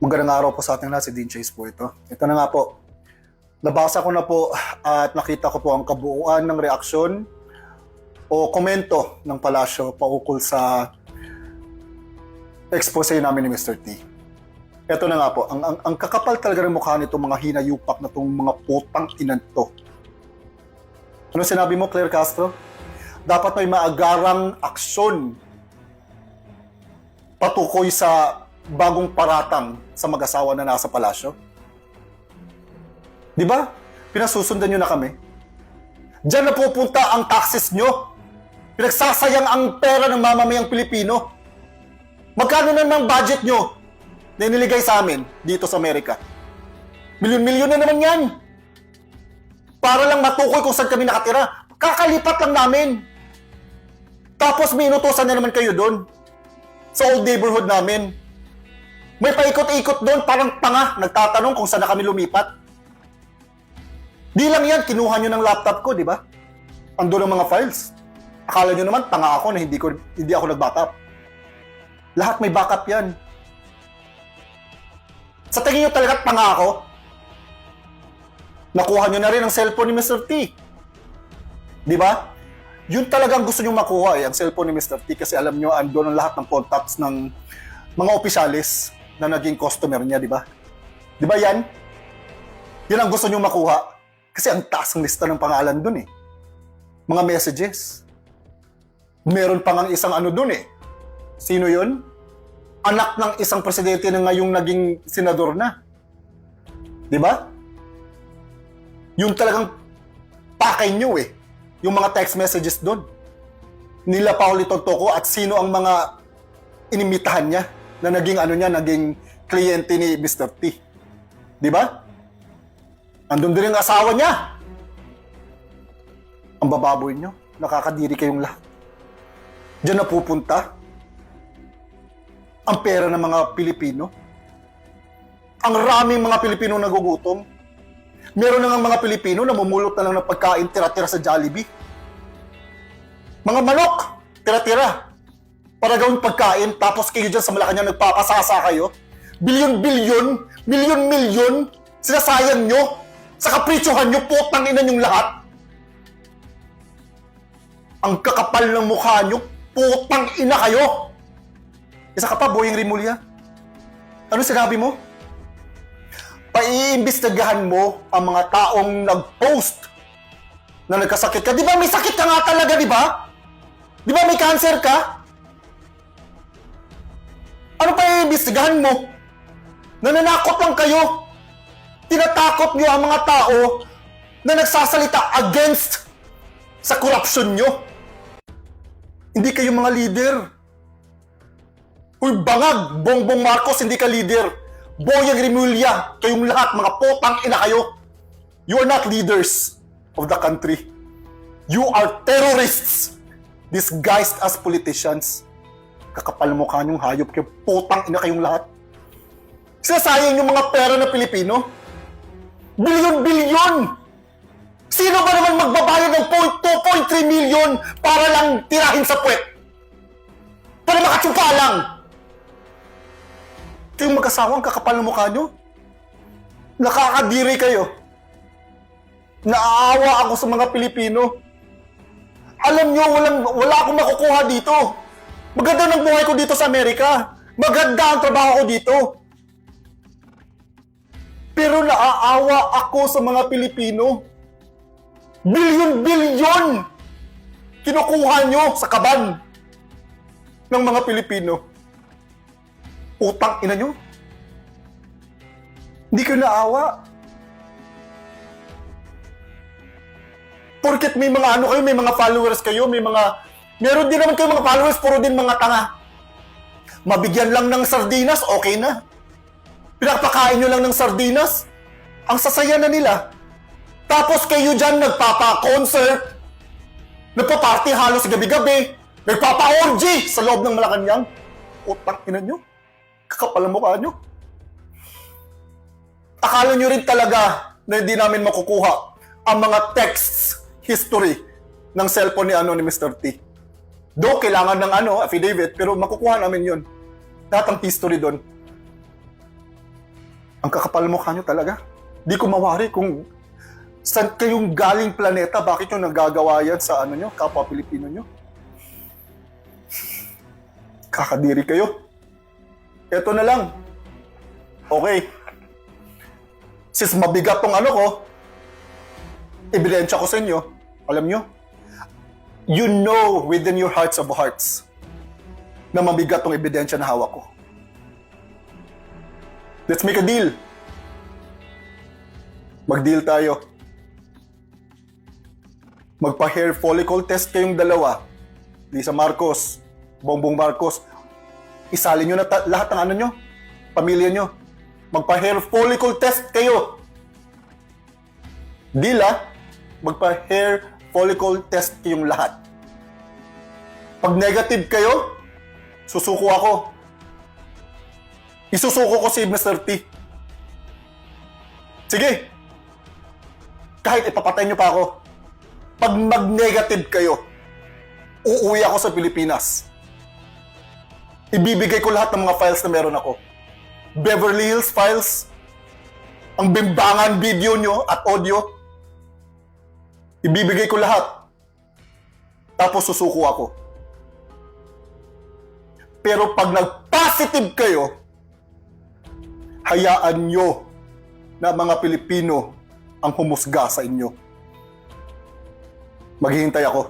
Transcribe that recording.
Magandang araw po sa ating lahat, si Dean Chase po ito. Ito na nga po, nabasa ko na po at nakita ko po ang kabuuan ng reaksyon o komento ng palasyo paukol sa expose namin ni Mr. T. Ito na nga po, ang kakapal talaga ng mukha nito mga hinayupak na itong mga putang inan to. Ano sinabi mo, Claire Castro? Dapat may maagarang aksyon patukoy sa bagong paratang sa mag-asawa na nasa palasyo. Di ba? Pinasusundan nyo na kami. Diyan na pupunta ang taxes nyo. Pinagsasayang ang pera ng mamamayang Pilipino. Magkano naman budget nyo na iniligay sa amin dito sa Amerika? Milyon-milyon na naman yan. Para lang matukoy kung saan kami nakatira. Kakalipat lang namin. Tapos may inutusan na naman kayo doon sa old neighborhood namin. May paikot-ikot doon, parang tanga, nagtatanong kung saan na kami lumipat. Di lang yan, kinuha nyo ng laptop ko, di ba? Andun ang mga files. Akala nyo naman, tanga ako na hindi ako nag-backup. Lahat may backup yan. Sa tingin nyo talaga tanga ako? Nakuha nyo na rin ang cellphone ni Mr. T. Di ba? Yun talagang gusto nyo makuha ang cellphone ni Mr. T kasi alam nyo, andun ang lahat ng contacts ng mga opisyalis na naging customer niya, di ba? Di ba yan? Yan ang gusto nyo makuha. Kasi ang taas ng lista ng pangalan dun eh. Mga messages. Meron pa nga isang ano dun eh. Sino yun? Anak ng isang presidente na ngayong naging senador na. Di ba? Yung talagang pakay nyo eh. Yung mga text messages dun. Nila Pauli Tontoco at sino ang mga inimitahan niya na naging naging kliyente ni Mr. T. Di ba? Andun din ang asawa niya. Ang bababoy nyo. Nakakadiri kayong lahat. Diyan na pupunta ang pera ng mga Pilipino. Ang raming mga Pilipino nagugutom. Meron na nga mga Pilipino na mamulot na lang ng pagkain tira-tira sa Jollibee. Mga manok, tira-tira. Para gawing pagkain, tapos kayo dyan sa Malacanang nagpapasasa kayo. Bilyon-bilyon, milyon-milyon, sinasayang nyo. Sa kapritsyohan nyo, putang ina nyong lahat. Ang kakapal ng mukha nyo, putang ina kayo. Isa ka pa, Boyeng Rimulya. Ano sinabi mo? Paiimbestigahan mo ang mga taong nag-post na nagkasakit ka. Di ba may sakit ka nga talaga, di ba? Di ba may cancer ka? Ano pa iimbestigahan mo? Nananakot lang kayo. Tinatakot nyo ang mga tao na nagsasalita against sa corruption nyo. Hindi kayo mga leader. Uy, bangag! Bongbong Marcos, hindi ka leader. Boyeng Rimulya, kayong lahat, mga potang ina kayo. You are not leaders of the country. You are terrorists disguised as politicians. Kakapal mukha niyong hayop kayo, potang ina kayong lahat. Sinasayang yung mga pera ng Pilipino. Bilyon-bilyon! Sino ba naman magbabayad ng 2.3 million para lang tirahin sa puwet? Para makatsupa lang! Kayong mag-asawang kakapal ng mukha nyo. Nakakadiri kayo. Naaawa ako sa mga Pilipino. Alam nyo, wala akong makukuha dito. Maganda ng buhay ko dito sa Amerika. Maganda ang trabaho ko dito. Pero naaawa ako sa mga Pilipino. Bilyon-bilyon kinukuha nyo sa kaban ng mga Pilipino. Utang ina nyo. Hindi kayo naawa. Porket may mga kayo, may mga followers kayo, meron din naman kayo mga followers, puro din mga tanga. Mabigyan lang ng sardinas, okay na. Pinapakain nyo lang ng sardinas, ang sasaya na nila. Tapos kayo dyan nagpapa-concert, nagpa-party halos gabi-gabi, nagpapa-orgy sa loob ng Malacanang. Utang ina nyo. Kakapal ang mukha nyo. Akala nyo rin talaga na hindi namin makukuha ang mga texts history ng cellphone ni Mr. T. Do kailangan ng affidavit, pero makukuha namin yun. Lahat ang history doon. Ang kakapal mukha nyo talaga. Di ko mawari kung saan kayong galing planeta, bakit nyo nagagawa yan sa ano nyo, kapwa Pilipino nyo. Kakadiri kayo. Eto na lang. Okay. Since mabigat tong ano ko, ebidensya ko sa inyo, alam nyo, you know within your hearts of hearts na mabigat tong ebidensya na hawak ko. Let's make a deal. Mag-deal tayo. Magpa-hair follicle test kayong dalawa. Lisa Marcos, Bongbong Marcos. Isalin nyo na lahat ng ano nyo, pamilya nyo. Magpa-hair follicle test kayo. Deal ah. Magpa-hair follicle test kayong lahat. Pag negative kayo, susuko ako. Isusuko ko si Mr. T. Sige. Kahit ipapatay niyo pa ako. Pag mag-negative kayo, uuwi ako sa Pilipinas. Ibibigay ko lahat ng mga files na meron ako. Beverly Hills files, ang bimbangan video nyo at audio, ibibigay ko lahat. Tapos susuko ako. Pero pag nag-positive kayo, hayaan nyo na mga Pilipino ang humusga sa inyo. Maghihintay ako.